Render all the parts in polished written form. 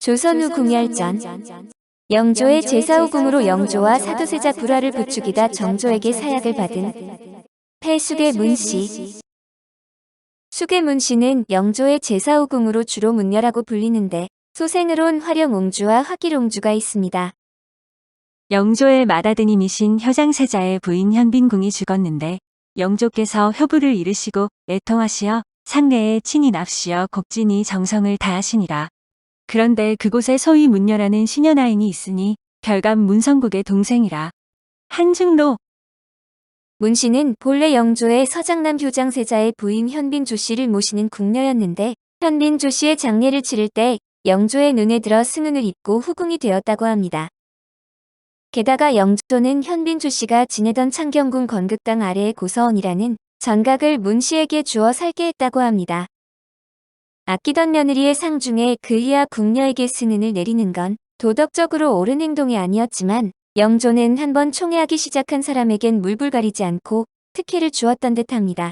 조선 후 궁열전. 영조의 제사후궁으로 영조와 사도세자 불화를 부추기다 정조에게 사약을 받은 폐수계 문씨. 수계 문씨는 영조의 제사후궁으로 주로 문녀라고 불리는데 소생으론 화령옹주와 화길옹주가 있습니다. 영조의 맏아드님이신 효장세자의 부인 현빈궁이 죽었는데 영조께서 효부를 이르시고 애통하시어 상례에 친히 납시어 곡진히 정성을 다하시니라. 그런데 그곳에 소위 문녀라는 시녀나인이 있으니 별감 문성국의 동생이라. 한중로 문씨는 본래 영조의 서장남 효장세자의 부인 현빈 조씨를 모시는 궁녀였는데 현빈 조씨의 장례를 치를 때 영조의 눈에 들어 승은을 입고 후궁이 되었다고 합니다. 게다가 영조는 현빈 조씨가 지내던 창경궁 건극당 아래의 고서원이라는 전각을 문씨에게 주어 살게 했다고 합니다. 아끼던 며느리의 상 중에 그이와 궁녀에게 승은을 내리는 건 도덕적으로 옳은 행동이 아니었지만 영조는 한번 총애하기 시작한 사람에겐 물불 가리지 않고 특혜를 주었던 듯합니다.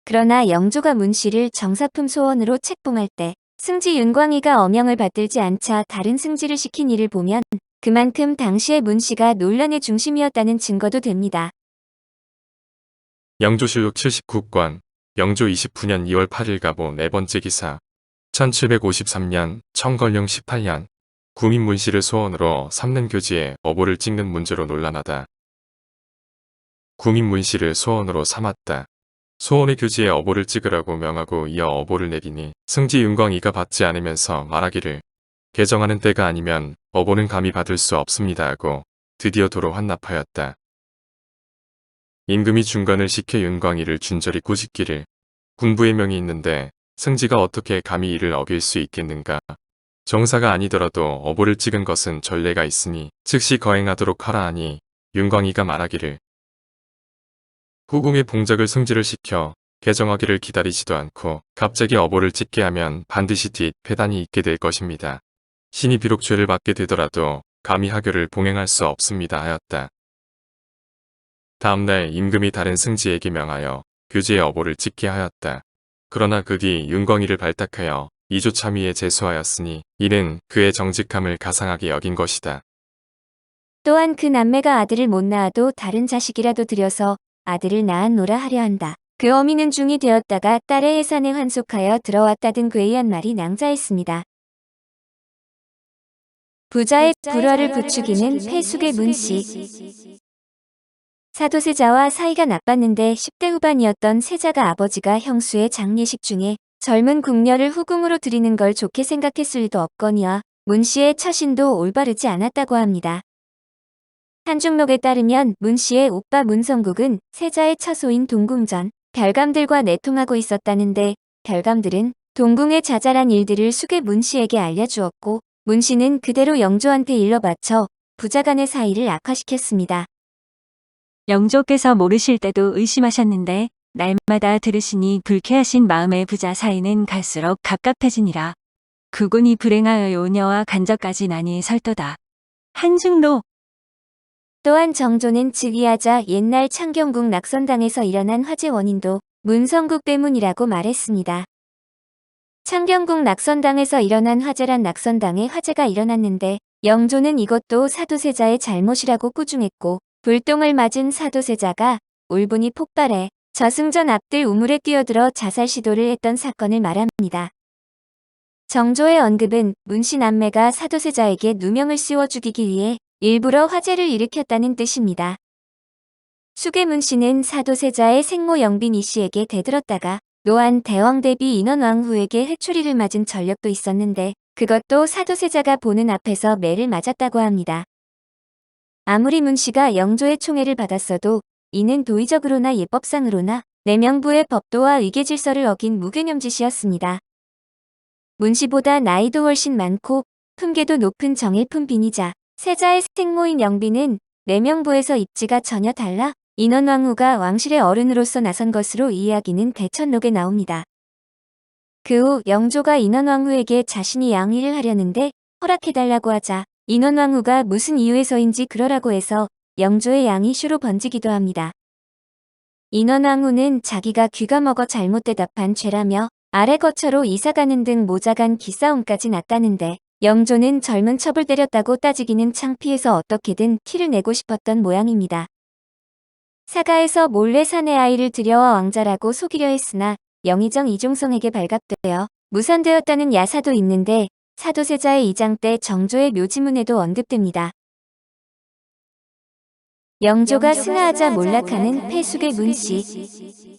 그러나 영조가 문씨를 정사품 소원으로 책봉할 때 승지 윤광이가 엄영을 받들지 않자 다른 승지를 시킨 일을 보면 그만큼 당시의 문씨가 논란의 중심이었다는 증거도 됩니다. 영조실록 79권 영조 29년 2월 8일 가보 4번째 기사 1753년 청걸령 18년 구민 문씨를 소원으로 삼는 교지에 어보를 찍는 문제로 논란하다. 구민 문씨를 소원으로 삼았다. 소원의 교지에 어보를 찍으라고 명하고 이어 어보를 내리니 승지 윤광이가 받지 않으면서 말하기를 개정하는 때가 아니면 어보는 감히 받을 수 없습니다 하고 드디어 도로 환납하였다. 임금이 중간을 시켜 윤광이를 준절히 꾸짖기를 군부의 명이 있는데 승지가 어떻게 감히 이를 어길 수 있겠는가. 정사가 아니더라도 어보를 찍은 것은 전례가 있으니 즉시 거행하도록 하라 하니 윤광이가 말하기를 후궁의 봉작을 승지를 시켜 개정하기를 기다리지도 않고 갑자기 어보를 찍게 하면 반드시 뒷패단이 있게 될 것입니다. 신이 비록 죄를 받게 되더라도 감히 하교를 봉행할 수 없습니다 하였다. 다음날 임금이 다른 승지에게 명하여 교지에 어보를 찍게 하였다. 그러나 그 뒤 윤광이를 발탁하여 이조참의에 제수하였으니 이는 그의 정직함을 가상하게 여긴 것이다. 또한 그 남매가 아들을 못 낳아도 다른 자식이라도 들여서 아들을 낳았노라 하려 한다. 그 어미는 중이 되었다가 딸의 해산에 환속하여 들어왔다 등 괴이한 말이 낭자했습니다. 부자의 불화를 부추기는 폐수계 문씨. 사도세자와 사이가 나빴는데 10대 후반이었던 세자가 아버지가 형수의 장례식 중에 젊은 궁녀를 후궁으로 들이는 걸 좋게 생각했을 리도 없거니와 문씨의 처신도 올바르지 않았다고 합니다. 한중록에 따르면 문씨의 오빠 문성국은 세자의 처소인 동궁전 별감들과 내통하고 있었다는데 별감들은 동궁의 자잘한 일들을 수계 문씨에게 알려주었고 문씨는 그대로 영조한테 일러 바쳐 부자간의 사이를 악화시켰습니다. 영조께서 모르실 때도 의심하셨는데 날마다 들으시니 불쾌하신 마음의 부자 사이는 갈수록 갑갑해지니라. 국군이 불행하여 요녀와 간접까지 나니 설도다. 한중로 또한 정조는 즉위하자 옛날 창경궁 낙선당에서 일어난 화재 원인도 문성국 때문이라고 말했습니다. 창경궁 낙선당에서 일어난 화재란 낙선당에 화재가 일어났는데 영조는 이것도 사도세자의 잘못이라고 꾸중했고 불똥을 맞은 사도세자가 울분이 폭발해 저승전 앞들 우물에 뛰어들어 자살 시도를 했던 사건을 말합니다. 정조의 언급은 문씨 남매가 사도세자에게 누명을 씌워 죽이기 위해 일부러 화재를 일으켰다는 뜻입니다. 수계 문씨는 사도세자의 생모 영빈 이씨에게 대들었다가 노안 대왕 대비 인원왕후에게 회초리를 맞은 전력도 있었는데 그것도 사도세자가 보는 앞에서 매를 맞았다고 합니다. 아무리 문씨가 영조의 총애를 받았어도 이는 도의적으로나 예법상으로나 내명부의 법도와 의계질서를 어긴 무개념 짓이었습니다. 문씨보다 나이도 훨씬 많고 품계도 높은 정일품 빈이자 세자의 생모인 영빈은 내명부에서 입지가 전혀 달라 인원왕후가 왕실의 어른으로서 나선 것으로 이해하기는 대천록에 나옵니다. 그 후 영조가 인원왕후에게 자신이 양위를 하려는데 허락해달라고 하자 인원왕후가 무슨 이유에서인지 그러라고 해서 영조의 양이 쇼로 번지기도 합니다. 인원왕후는 자기가 귀가 먹어 잘못 대답한 죄라며 아래 거처로 이사가는 등 모자간 기싸움까지 났다는데 영조는 젊은 첩을 때렸다고 따지기는 창피해서 어떻게든 티를 내고 싶었던 모양입니다. 사가에서 몰래 사내 아이를 들여와 왕자라고 속이려 했으나 영의정 이종성에게 발각되어 무산되었다는 야사도 있는데 사도세자의 이장 때 정조의 묘지문에도 언급됩니다. 영조가 승하하자 몰락하는 폐숙의 문씨.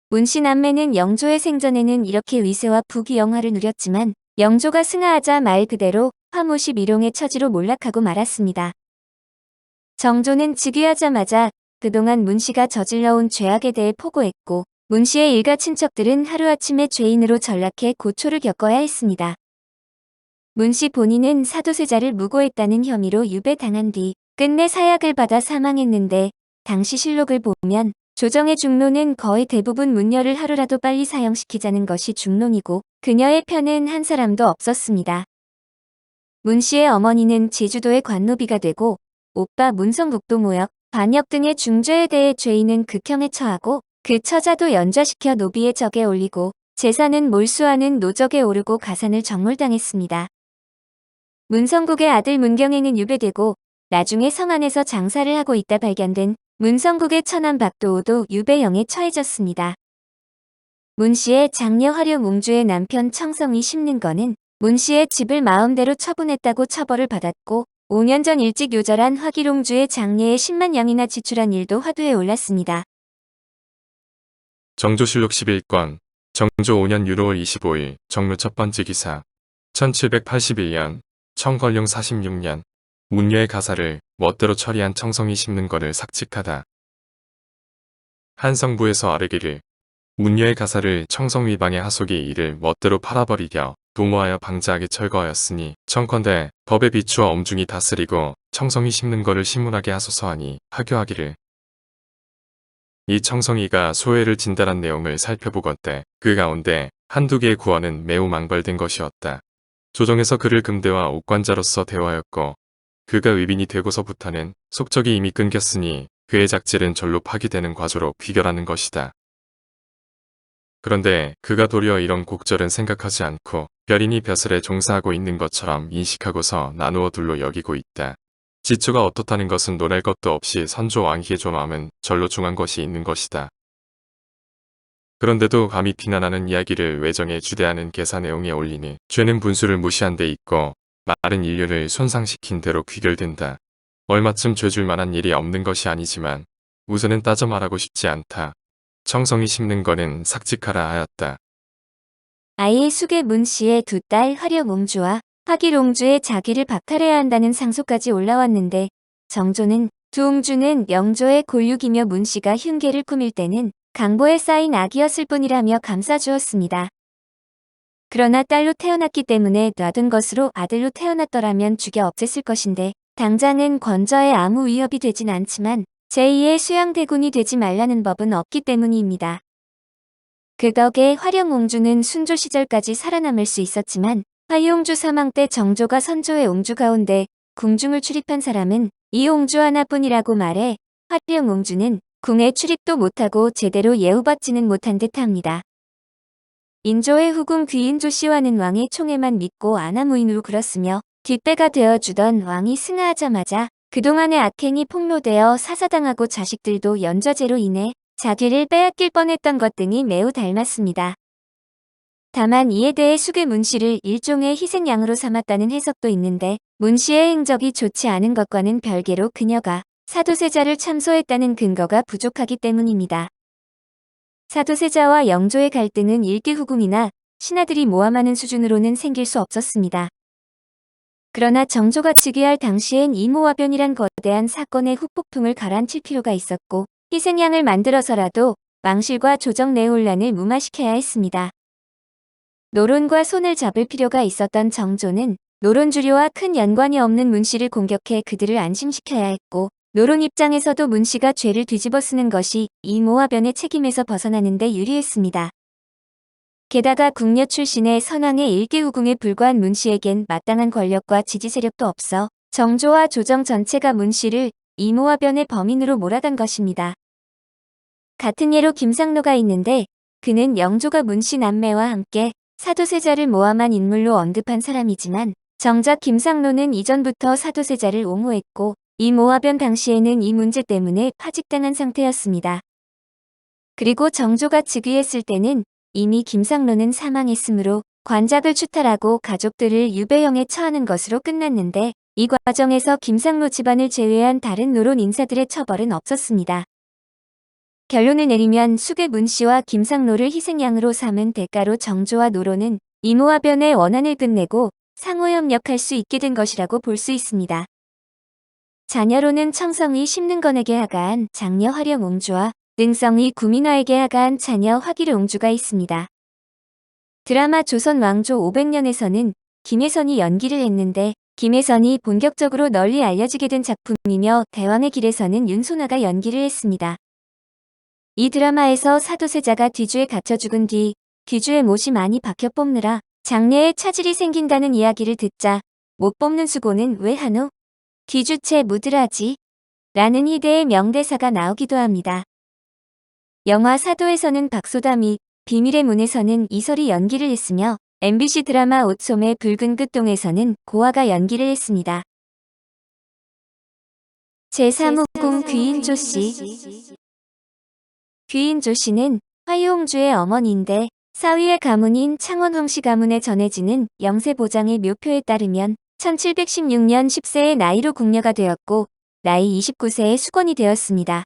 문씨 남매는 영조의 생전에는 이렇게 위세와 부귀영화를 누렸지만 영조가 승하하자 말 그대로 화무시 미롱의 처지로 몰락하고 말았습니다. 정조는 즉위하자마자 그동안 문씨가 저질러온 죄악에 대해 포고했고 문씨의 일가 친척들은 하루아침에 죄인으로 전락해 고초를 겪어야 했습니다. 문씨 본인은 사도세자를 무고했다는 혐의로 유배당한 뒤 끝내 사약을 받아 사망했는데 당시 실록을 보면 조정의 중론은 거의 대부분 문녀를 하루라도 빨리 사형시키자는 것이 중론이고 그녀의 편은 한 사람도 없었습니다. 문씨의 어머니는 제주도의 관노비가 되고 오빠 문성국도 모역, 반역 등의 중죄에 대해 죄인은 극형에 처하고 그 처자도 연좌시켜 노비의 적에 올리고 재산은 몰수하는 노적에 오르고 가산을 정몰당했습니다. 문성국의 아들 문경에는 유배되고 나중에 성안에서 장사를 하고 있다 발견된 문성국의 처남 박도우도 유배형에 처해졌습니다. 문씨의 장녀 화룡-웅주의 남편 청성이 심는거는 문씨의 집을 마음대로 처분했다고 처벌을 받았고 5년 전 일찍 요절한 화기룡주의 장례에 10만 양이나 지출한 일도 화두에 올랐습니다. 정조실록 11권 정조 5년 6월 25일 정묘 첫 번째 기사 1781년 청걸룡 46년 문녀의 가사를 멋대로 처리한 청성이 심는 거를 삭직하다. 한성부에서 아르기를 문녀의 가사를 청성 위방의 하속이 이를 멋대로 팔아버리려 도모하여 방자하게 철거하였으니 청컨대 법에 비추어 엄중히 다스리고 청성이 심는 거를 신문하게 하소서 하니 하교하기를. 이 청성이가 소회를 진달한 내용을 살펴보건대 그 가운데 한두 개의 구원은 매우 망발된 것이었다. 조정에서 그를 금대와 옥관자로서 대화하였고 그가 의빈이 되고서부터는 속적이 이미 끊겼으니 그의 작질은 절로 파기되는 과조로 귀결하는 것이다. 그런데 그가 도리어 이런 곡절은 생각하지 않고 별인이 벼슬에 종사하고 있는 것처럼 인식하고서 나누어 둘로 여기고 있다. 지초가 어떻다는 것은 논할 것도 없이 선조 왕희의 존엄은 절로 중한 것이 있는 것이다. 그런데도 감히 비난하는 이야기를 외정에 주대하는 계사 내용에 올리니 죄는 분수를 무시한 데 있고 말은 인류를 손상시킨 대로 귀결된다. 얼마쯤 죄줄 만한 일이 없는 것이 아니지만 우선은 따져 말하고 싶지 않다. 청성이 심는 거는 삭직하라 하였다. 아이의 숙의 문씨의 두 딸 화룡-웅주와 화기룡주의 자기를 박탈해야 한다는 상소까지 올라왔는데 정조는 두 웅주는 영조의 골육이며 문씨가 흉계를 꾸밀 때는 강보에 쌓인 악이었을 뿐이라며 감싸주었습니다. 그러나 딸로 태어났기 때문에 놔둔 것으로 아들로 태어났더라면 죽여 없앴을 것인데 당장은 권저에 아무 위협이 되진 않지만 제2의 수양대군이 되지 말라는 법은 없기 때문입니다. 그 덕에 화룡-웅주는 순조 시절까지 살아남을 수 있었지만 화룡주 사망 때 정조가 선조의 웅주 가운데 궁중을 출입한 사람은 이 웅주 하나뿐이라고 말해 화룡-웅주는 궁에 출입도 못하고 제대로 예우받지는 못한 듯합니다. 인조의 후궁 귀인조 씨와는 왕의 총애만 믿고 아나무인으로 굴었으며 뒷배가 되어주던 왕이 승하하자마자 그동안의 악행이 폭로되어 사사당하고 자식들도 연좌제로 인해 자기를 빼앗길 뻔했던 것 등이 매우 닮았습니다. 다만 이에 대해 숙의 문씨를 일종의 희생양으로 삼았다는 해석도 있는데 문씨의 행적이 좋지 않은 것과는 별개로 그녀가 사도세자를 참소했다는 근거가 부족하기 때문입니다. 사도세자와 영조의 갈등은 일개후궁이나 신하들이 모함하는 수준으로는 생길 수 없었습니다. 그러나 정조가 즉위할 당시엔 이모화변이란 거대한 사건의 후폭풍을 가라앉힐 필요가 있었고 희생양을 만들어서라도 왕실과 조정 내 혼란을 무마시켜야 했습니다. 노론과 손을 잡을 필요가 있었던 정조는 노론주류와 큰 연관이 없는 문씨를 공격해 그들을 안심시켜야 했고 노론 입장에서도 문씨가 죄를 뒤집어 쓰는 것이 이모화변의 책임에서 벗어나는 데 유리했습니다. 게다가 궁녀 출신의 선왕의 일개후궁에 불과한 문씨에겐 마땅한 권력과 지지 세력도 없어 정조와 조정 전체가 문씨를 이모화변의 범인으로 몰아간 것입니다. 같은 예로 김상로가 있는데 그는 영조가 문씨 남매와 함께 사도세자를 모함한 인물로 언급한 사람이지만 정작 김상로는 이전부터 사도세자를 옹호했고 이 모화변 당시에는 이 문제 때문에 파직당한 상태였습니다. 그리고 정조가 즉위했을 때는 이미 김상로는 사망했으므로 관작을 추탈하고 가족들을 유배형에 처하는 것으로 끝났는데 이 과정에서 김상로 집안을 제외한 다른 노론 인사들의 처벌은 없었습니다. 결론을 내리면 수괴 문씨와 김상로를 희생양으로 삼은 대가로 정조와 노론은 이모화변의 원한을 끝내고 상호협력할 수 있게 된 것이라고 볼 수 있습니다. 자녀로는 청성이 심능건에게 하가한 장녀 화령옹주와 능성이 구민화에게 하가한 자녀 화기룡주가 있습니다. 드라마 조선 왕조 500년에서는 김혜선이 연기를 했는데 김혜선이 본격적으로 널리 알려지게 된 작품이며 대왕의 길에서는 윤소나가 연기를 했습니다. 이 드라마에서 사도세자가 뒤주에 갇혀 죽은 뒤 뒤주에 못이 많이 박혀 뽑느라 장래에 차질이 생긴다는 이야기를 듣자 못 뽑는 수고는 왜 하노? 뒤주채 묻으라지 라는 희대의 명대사가 나오기도 합니다. 영화 사도에서는 박소다 및 비밀의 문에서는 이설이 연기를 했으며 MBC 드라마 오솜의 붉은 끝동에서는 고아가 연기를 했습니다. 제3후궁 귀인조씨. 귀인조씨는 화유옹주의 어머니인데 사위의 가문인 창원황씨 가문에 전해지는 영세보장의 묘표에 따르면 1716년 10세의 나이로 궁녀가 되었고 나이 29세에 수건이 되었습니다.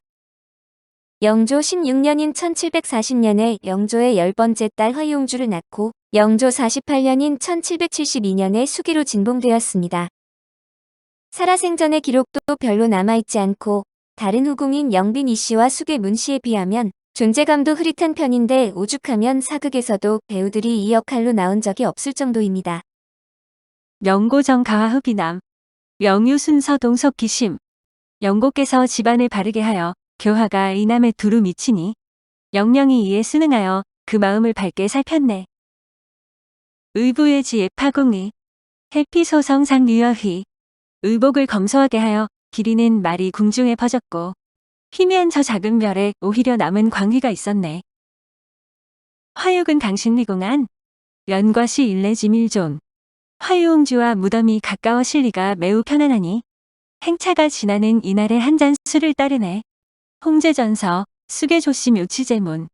영조 16년인 1740년에 영조의 10번째 딸 화유옹주를 낳고 영조 48년인 1772년에 수기로 진봉되었습니다. 살아생전의 기록도 별로 남아있지 않고 다른 후궁인 영빈 이씨와 수괴 문씨에 비하면 존재감도 흐릿한 편인데 오죽하면 사극에서도 배우들이 이 역할로 나온 적이 없을 정도입니다. 명고정 가화흡이남 명유 순서 동석기심 영고께서 집안을 바르게 하여 교화가 이남에 두루 미치니 영령이 이에 순응하여 그 마음을 밝게 살폈네. 의부의 지혜 파공이 해피소성상 유여휘 의복을 검소하게 하여 기리는 말이 궁중에 퍼졌고 희미한 저 작은 별에 오히려 남은 광휘가 있었네. 화육은 당신 위공한 연과시 일례지밀존 화유옹주와 무덤이 가까워 실리가 매우 편안하니 행차가 지나는 이날에 한 잔 술을 따르네. 홍제전서 수계조씨 묘치제문.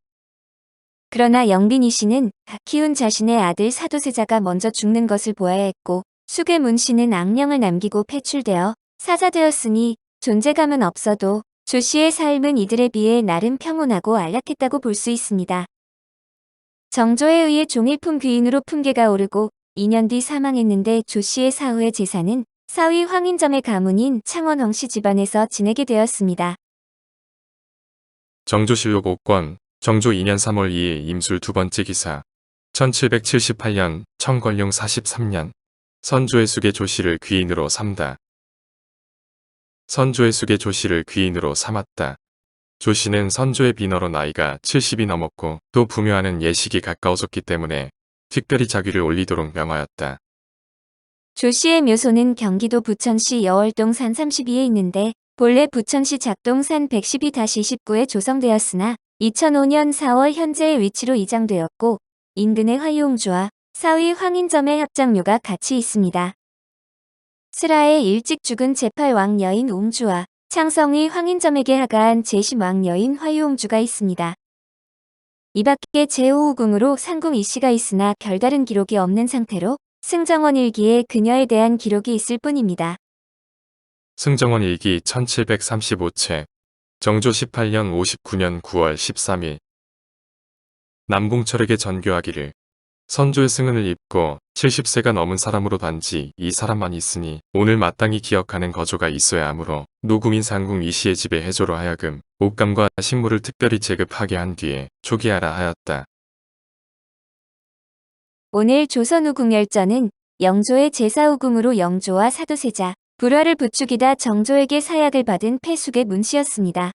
그러나 영빈이 씨는 키운 자신의 아들 사도세자가 먼저 죽는 것을 보아야 했고 수괴 문씨는 악령을 남기고 폐출되어 사자되었으니 존재감은 없어도 조 씨의 삶은 이들에 비해 나름 평온하고 안락했다고 볼 수 있습니다. 정조에 의해 종일품 귀인으로 품계가 오르고 2년 뒤 사망했는데 조 씨의 사후의 재산은 사위 황인점의 가문인 창원황씨 집안에서 지내게 되었습니다. 정조실록 5권 정조 2년 3월 2일 임술 두 번째 기사 1778년 청걸용 43년 선조의 숙의 조씨를 귀인으로 삼다. 선조의 숙의 조씨를 귀인으로 삼았다. 조씨는 선조의 비너로 나이가 70이 넘었고 또 부묘하는 예식이 가까워졌기 때문에 특별히 자귀를 올리도록 명하였다. 조 씨의 묘소는 경기도 부천시 여월동 산 32에 있는데 본래 부천시 작동산 112-29에 조성되었으나 2005년 4월 현재의 위치로 이장되었고 인근의 화유옹주와 사위 황인점의 합장묘가 같이 있습니다. 슬하에 일찍 죽은 제8왕 여인 옹주와 창성이 황인점에게 하가한 제10왕 여인 화유옹주가 있습니다. 이 밖에 제5후궁으로 상궁 이씨가 있으나 별다른 기록이 없는 상태로 승정원 일기에 그녀에 대한 기록이 있을 뿐입니다. 승정원 일기 1735채 정조 18년 59년 9월 13일 남궁철에게 전교하기를 선조의 승은을 입고 70세가 넘은 사람으로 단지 이 사람만 있으니 오늘 마땅히 기억하는 거조가 있어야 하므로 노궁인 상궁 이씨의 집에 해조로 하여금 옷감과 식물을 특별히 제급하게 한 뒤에 초기하라 하였다. 오늘 조선후궁열전은 영조의 제4후궁으로 영조와 사도세자, 불화를 부추기다 정조에게 사약을 받은 폐숙의 문씨였습니다.